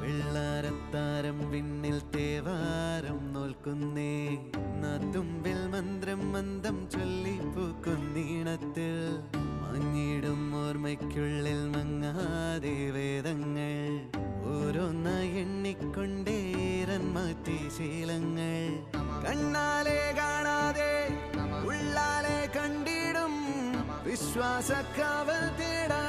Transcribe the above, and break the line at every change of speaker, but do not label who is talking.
വെള്ളാരത്താരം വിണ്ണിൽ തേവാരം നോൽക്കുന്നേ തുമ്പിൽ മന്ത്രം മന്ദം ചൊല്ലിപ്പൂക്കുന്നീണത്തിൽ മങ്ങിടും ഓർമ്മയ്ക്കുള്ളിൽ മങ്ങാതെ വേദങ്ങൾ ഓരോന്നായി എണ്ണിക്കൊണ്ടേരൻ മാറ്റി ശീലങ്ങൾ കണ്ണാലെ കാണാതെ ഉള്ളാലെ കണ്ടിടും വിശ്വാസക്കാവൽ തേടാ